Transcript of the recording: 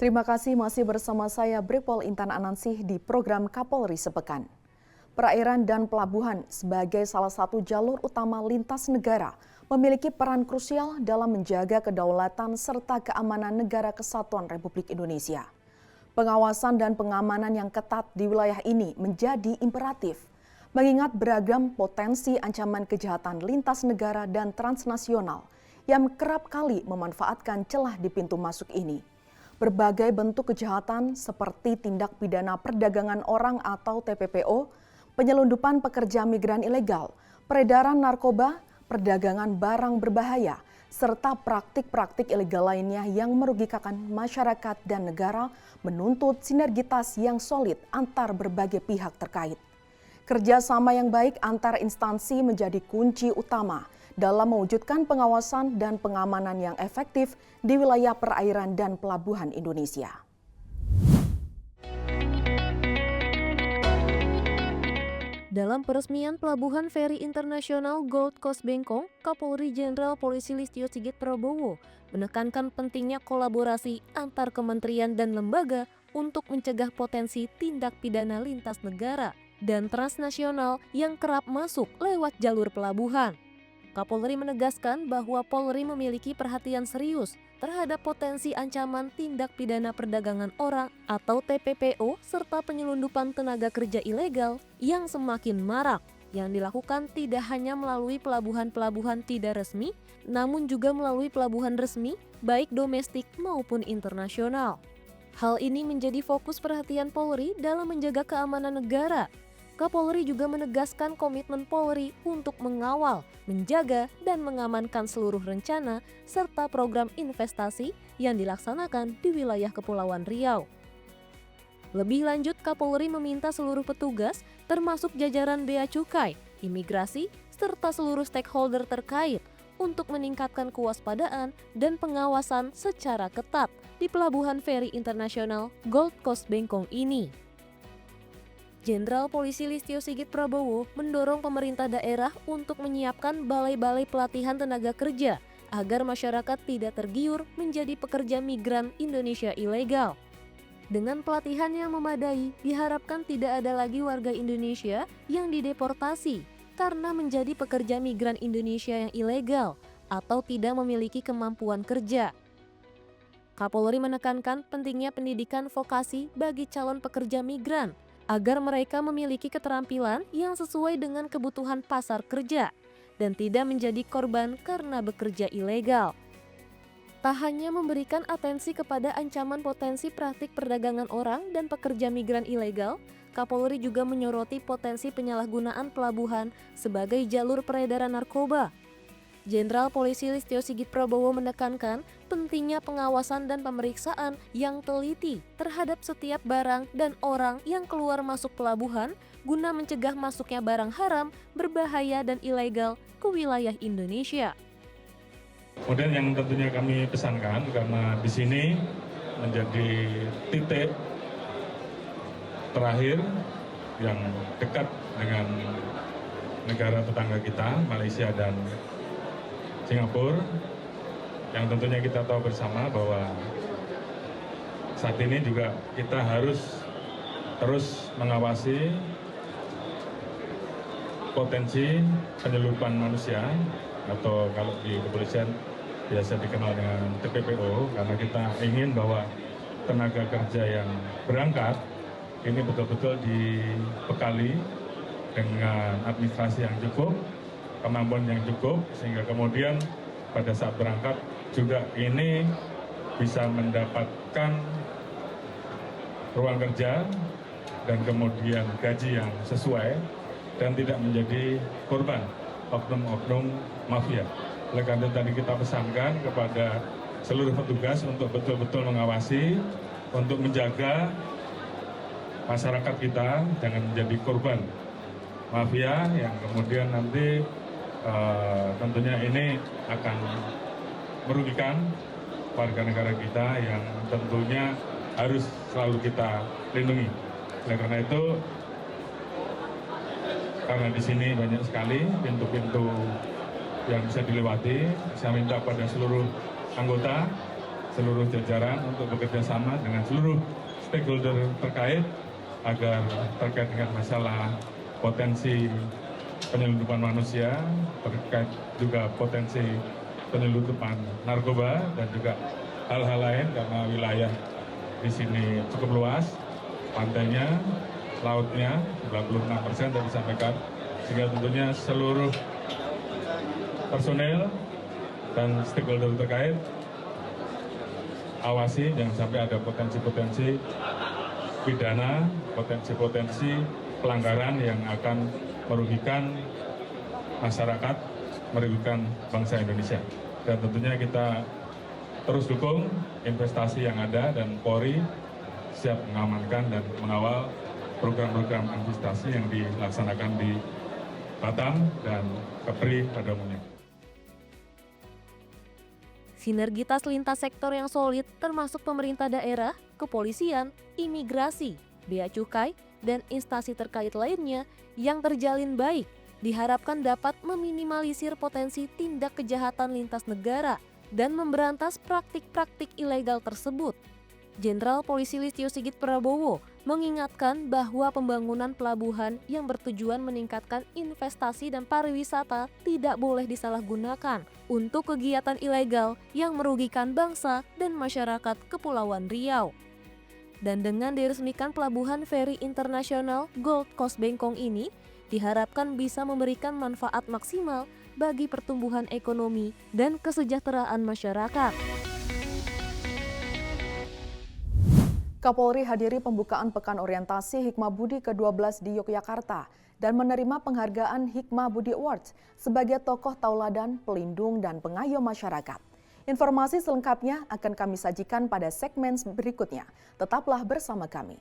Terima kasih masih bersama saya Bripol Intan Anansih di program Kapolri Sepekan. Perairan dan pelabuhan sebagai salah satu jalur utama lintas negara memiliki peran krusial dalam menjaga kedaulatan serta keamanan negara kesatuan Republik Indonesia. Pengawasan dan pengamanan yang ketat di wilayah ini menjadi imperatif, mengingat beragam potensi ancaman kejahatan lintas negara dan transnasional yang kerap kali memanfaatkan celah di pintu masuk ini. Berbagai bentuk kejahatan seperti tindak pidana perdagangan orang atau TPPO, penyelundupan pekerja migran ilegal, peredaran narkoba, perdagangan barang berbahaya, serta praktik-praktik ilegal lainnya yang merugikan masyarakat dan negara menuntut sinergitas yang solid antar berbagai pihak terkait. Kerjasama yang baik antar instansi menjadi kunci utama dalam mewujudkan pengawasan dan pengamanan yang efektif di wilayah perairan dan pelabuhan Indonesia. Dalam peresmian Pelabuhan Feri Internasional Gold Coast Bengkong, Kapolri Jenderal Polisi Listio Sigit Prabowo menekankan pentingnya kolaborasi antar kementerian dan lembaga untuk mencegah potensi tindak pidana lintas negara dan transnasional yang kerap masuk lewat jalur pelabuhan. Kapolri menegaskan bahwa Polri memiliki perhatian serius terhadap potensi ancaman tindak pidana perdagangan orang atau TPPO serta penyelundupan tenaga kerja ilegal yang semakin marak, yang dilakukan tidak hanya melalui pelabuhan-pelabuhan tidak resmi, namun juga melalui pelabuhan resmi baik domestik maupun internasional. Hal ini menjadi fokus perhatian Polri dalam menjaga keamanan negara. Kapolri juga menegaskan komitmen Polri untuk mengawal, menjaga, dan mengamankan seluruh rencana serta program investasi yang dilaksanakan di wilayah Kepulauan Riau. Lebih lanjut, Kapolri meminta seluruh petugas, termasuk jajaran Bea Cukai, imigrasi, serta seluruh stakeholder terkait untuk meningkatkan kewaspadaan dan pengawasan secara ketat di Pelabuhan Feri Internasional Gold Coast Bengkong ini. Jenderal Polisi Listio Sigit Prabowo mendorong pemerintah daerah untuk menyiapkan balai-balai pelatihan tenaga kerja agar masyarakat tidak tergiur menjadi pekerja migran Indonesia ilegal. Dengan pelatihan yang memadai, diharapkan tidak ada lagi warga Indonesia yang dideportasi karena menjadi pekerja migran Indonesia yang ilegal atau tidak memiliki kemampuan kerja. Kapolri menekankan pentingnya pendidikan vokasi bagi calon pekerja migran agar mereka memiliki keterampilan yang sesuai dengan kebutuhan pasar kerja dan tidak menjadi korban karena bekerja ilegal. Tak hanya memberikan atensi kepada ancaman potensi praktik perdagangan orang dan pekerja migran ilegal, Kapolri juga menyoroti potensi penyalahgunaan pelabuhan sebagai jalur peredaran narkoba. Jenderal Polisi Listio Sigit Prabowo menekankan pentingnya pengawasan dan pemeriksaan yang teliti terhadap setiap barang dan orang yang keluar masuk pelabuhan guna mencegah masuknya barang haram, berbahaya dan ilegal ke wilayah Indonesia. Kemudian yang tentunya kami pesankan karena di sini menjadi titik terakhir yang dekat dengan negara tetangga kita, Malaysia dan Singapura, yang tentunya kita tahu bersama bahwa saat ini juga kita harus terus mengawasi potensi penyelundupan manusia atau kalau di kepolisian biasa dikenal dengan TPPO, karena kita ingin bahwa tenaga kerja yang berangkat ini betul-betul dibekali dengan administrasi yang cukup, kemampuan yang cukup, sehingga kemudian pada saat berangkat juga ini bisa mendapatkan ruang kerja dan kemudian gaji yang sesuai dan tidak menjadi korban oknum-oknum mafia. Oleh karena itu tadi kita pesankan kepada seluruh petugas untuk betul-betul mengawasi, untuk menjaga masyarakat kita jangan menjadi korban mafia yang kemudian nanti tentunya ini akan merugikan warga negara kita yang tentunya harus selalu kita lindungi. Oleh karena itu, karena di sini banyak sekali pintu-pintu yang bisa dilewati, saya minta pada seluruh anggota seluruh jajaran untuk bekerja sama dengan seluruh stakeholder terkait agar terkait dengan masalah potensi penyelundupan manusia, terkait juga potensi penyelundupan narkoba dan juga hal-hal lain karena wilayah di sini cukup luas, pantainya, lautnya 96% tadi disampaikan, sehingga tentunya seluruh personel dan stakeholder terkait awasi jangan sampai ada potensi-potensi pidana, potensi-potensi pelanggaran yang akan merugikan masyarakat, merugikan bangsa Indonesia. Dan tentunya kita terus dukung investasi yang ada dan Polri siap mengamankan dan mengawal program-program investasi yang dilaksanakan di Batam dan Kepri pada umumnya. Sinergitas lintas sektor yang solid termasuk pemerintah daerah, kepolisian, imigrasi, bea cukai, dan instansi terkait lainnya yang terjalin baik diharapkan dapat meminimalisir potensi tindak kejahatan lintas negara dan memberantas praktik-praktik ilegal tersebut. Jenderal Polisi Listio Sigit Prabowo mengingatkan bahwa pembangunan pelabuhan yang bertujuan meningkatkan investasi dan pariwisata tidak boleh disalahgunakan untuk kegiatan ilegal yang merugikan bangsa dan masyarakat Kepulauan Riau. Dan dengan diresmikan pelabuhan feri internasional Gold Coast Bengkong ini, diharapkan bisa memberikan manfaat maksimal bagi pertumbuhan ekonomi dan kesejahteraan masyarakat. Kapolri hadiri pembukaan Pekan Orientasi Hikmah Budi ke-12 di Yogyakarta dan menerima penghargaan Hikmah Budi Awards sebagai tokoh tauladan, pelindung, dan pengayom masyarakat. Informasi selengkapnya akan kami sajikan pada segmen berikutnya. Tetaplah bersama kami.